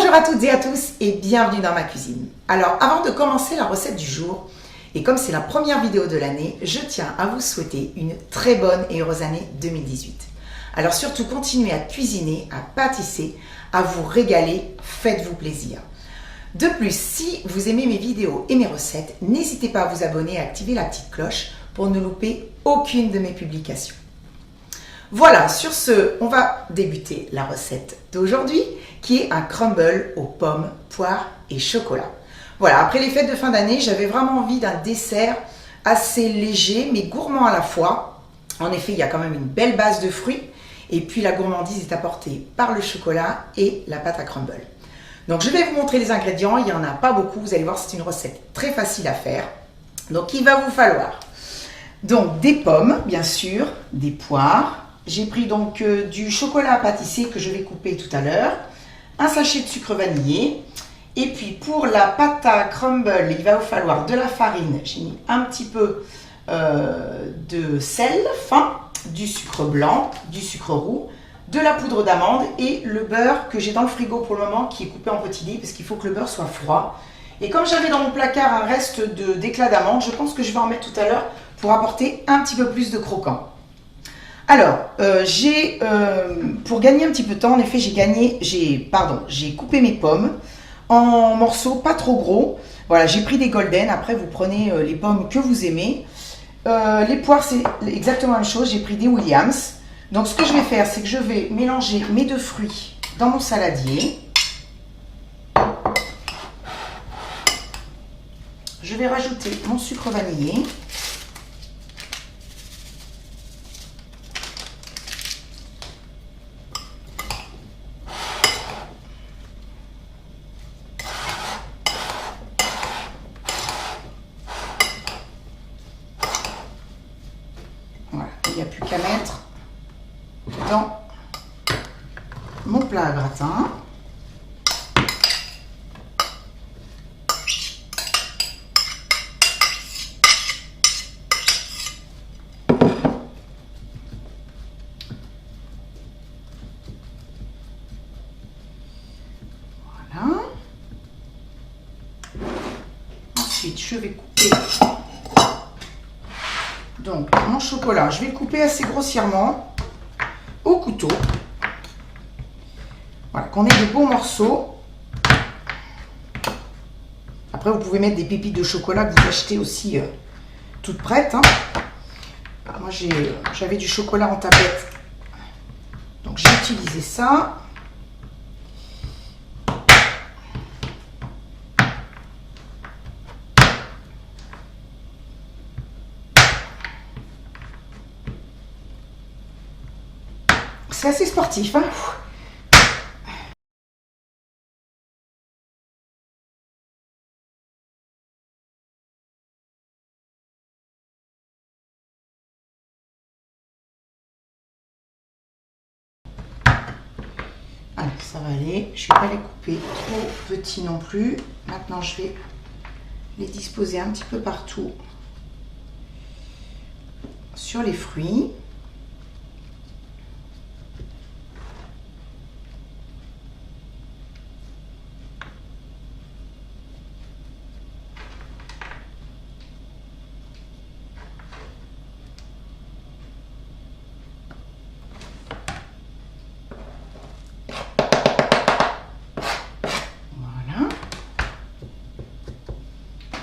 Bonjour à toutes et à tous et bienvenue dans ma cuisine. Alors avant de commencer la recette du jour, et comme c'est la première vidéo de l'année, je tiens à vous souhaiter une très bonne et heureuse année 2018. Alors surtout continuez à cuisiner, à pâtisser, à vous régaler, faites-vous plaisir. De plus, si vous aimez mes vidéos et mes recettes, n'hésitez pas à vous abonner et à activer la petite cloche pour ne louper aucune de mes publications. Voilà, sur ce, on va débuter la recette d'aujourd'hui qui est un crumble aux pommes, poires et chocolat. Voilà, après les fêtes de fin d'année, j'avais vraiment envie d'un dessert assez léger mais gourmand à la fois. En effet, il y a quand même une belle base de fruits et puis la gourmandise est apportée par le chocolat et la pâte à crumble. Donc je vais vous montrer les ingrédients, il n'y en a pas beaucoup, vous allez voir c'est une recette très facile à faire. Donc il va vous falloir donc des pommes bien sûr, des poires. J'ai pris donc du chocolat à pâtisser que je vais couper tout à l'heure, un sachet de sucre vanillé, et puis pour la pâte à crumble, il va vous falloir de la farine, j'ai mis un petit peu de sel fin, du sucre blanc, du sucre roux, de la poudre d'amande et le beurre que j'ai dans le frigo pour le moment qui est coupé en petits dés parce qu'il faut que le beurre soit froid. Et comme j'avais dans mon placard un reste d'éclat d'amande, je pense que je vais en mettre tout à l'heure pour apporter un petit peu plus de croquant. Alors, pour gagner un petit peu de temps, en effet, j'ai coupé mes pommes en morceaux pas trop gros. Voilà, j'ai pris des golden. Après, vous prenez les pommes que vous aimez. Les poires, c'est exactement la même chose. J'ai pris des Williams. Donc, ce que je vais faire, c'est que je vais mélanger mes deux fruits dans mon saladier. Je vais rajouter mon sucre vanillé. Voilà, il n'y a plus qu'à mettre dans mon plat à gratin. Voilà. Ensuite, je vais couper donc mon chocolat. Je vais le couper assez grossièrement au couteau. Voilà, qu'on ait de beaux morceaux. Après, vous pouvez mettre des pépites de chocolat que vous achetez aussi toutes prêtes. Hein. Moi, j'avais du chocolat en tablette. Donc, j'ai utilisé ça. C'est assez sportif. Hein. Allez, ça va aller. Je ne vais pas les couper trop petits non plus. Maintenant, je vais les disposer un petit peu partout sur les fruits.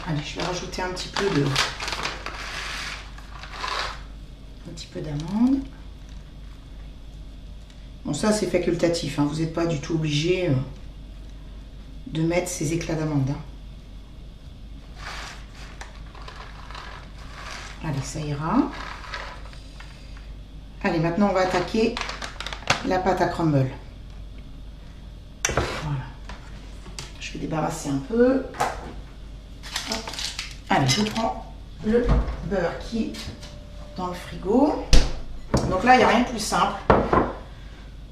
Allez, je vais rajouter un petit peu d'amande. Bon, ça c'est facultatif, hein. Vous n'êtes pas du tout obligé de mettre ces éclats d'amande. Hein. Allez, ça ira. Allez, maintenant on va attaquer la pâte à crumble. Voilà. Je vais débarrasser un peu. Hop. Allez, je prends le beurre qui est dans le frigo. Donc là, il n'y a rien de plus simple.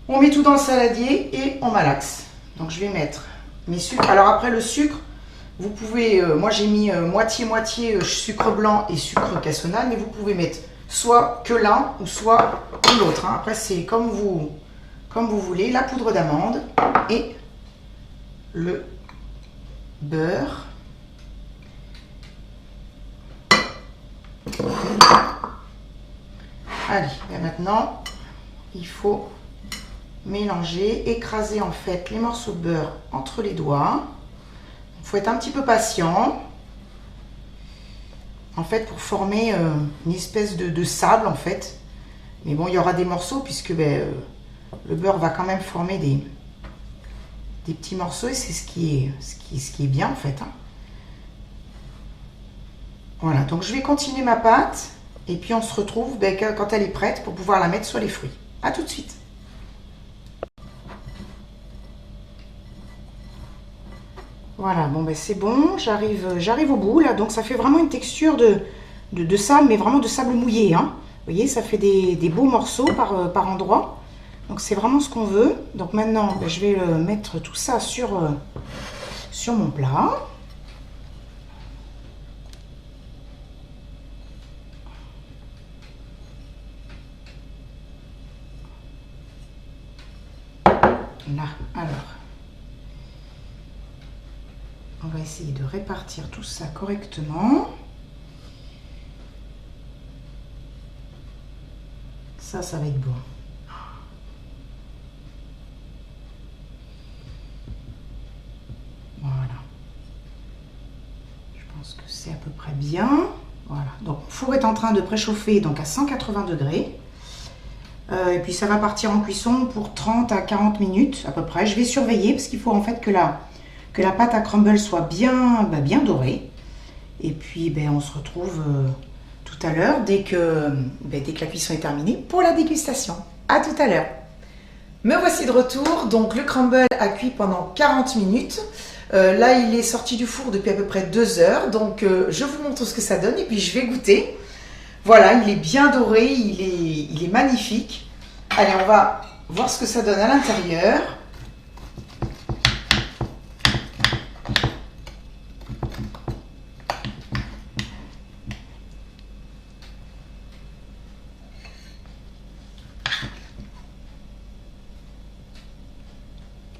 On met tout dans le saladier et on malaxe. Donc je vais mettre mes sucres. Alors après le sucre, vous pouvez, moi j'ai mis moitié-moitié sucre blanc et sucre cassonade, mais vous pouvez mettre soit que l'un ou soit que l'autre. Hein. Après c'est comme vous voulez. La poudre d'amande et le beurre. Allez, et maintenant, il faut mélanger, écraser en fait les morceaux de beurre entre les doigts. Il faut être un petit peu patient. En fait, pour former une espèce de sable en fait. Mais bon, il y aura des morceaux puisque le beurre va quand même former des petits morceaux et c'est ce qui est bien en fait. Hein. Voilà, donc je vais continuer ma pâte et puis on se retrouve quand elle est prête pour pouvoir la mettre sur les fruits. A tout de suite. Voilà, bon c'est bon, j'arrive au bout là, donc ça fait vraiment une texture de sable, mais vraiment de sable mouillé. Hein. Vous voyez, ça fait des beaux morceaux par endroit. Donc c'est vraiment ce qu'on veut. Donc maintenant, je vais mettre tout ça sur mon plat. Là, alors, on va essayer de répartir tout ça correctement. Ça va être bon. Voilà. Je pense que c'est à peu près bien. Voilà. Donc, le four est en train de préchauffer donc à 180 degrés. Et puis, ça va partir en cuisson pour 30 à 40 minutes à peu près. Je vais surveiller parce qu'il faut en fait que la pâte à crumble soit bien dorée. Et puis, on se retrouve tout à l'heure dès que la cuisson est terminée pour la dégustation. À tout à l'heure. Me voici de retour. Donc, le crumble a cuit pendant 40 minutes. Là, il est sorti du four depuis à peu près 2 heures. Donc, je vous montre ce que ça donne et puis je vais goûter. Voilà, il est bien doré, il est magnifique. Allez, on va voir ce que ça donne à l'intérieur.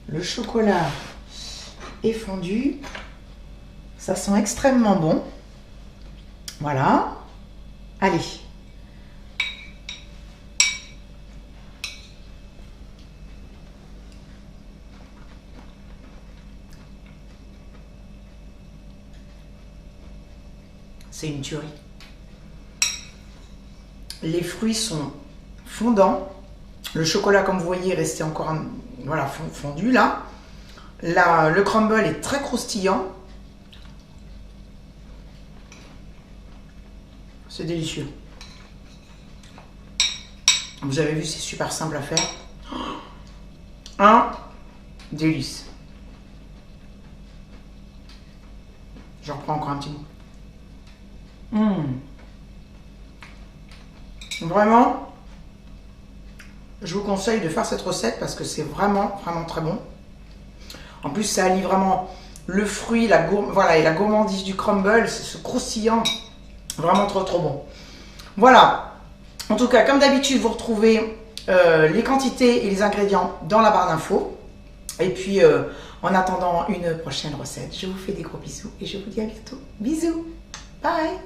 Le chocolat est fondu. Ça sent extrêmement bon. Voilà. Allez. C'est une tuerie. Les fruits sont fondants. Le chocolat, comme vous voyez, est resté encore fondu là. Le crumble est très croustillant. C'est délicieux. Vous avez vu, c'est super simple à faire. Un délice. J'en reprends encore un petit bout. Vraiment, je vous conseille de faire cette recette parce que c'est vraiment très bon. En plus, ça allie vraiment le fruit, et la gourmandise du crumble, c'est ce croustillant. Vraiment trop bon. Voilà. En tout cas, comme d'habitude, vous retrouvez les quantités et les ingrédients dans la barre d'infos. Et puis, en attendant une prochaine recette, je vous fais des gros bisous et je vous dis à bientôt. Bisous. Bye.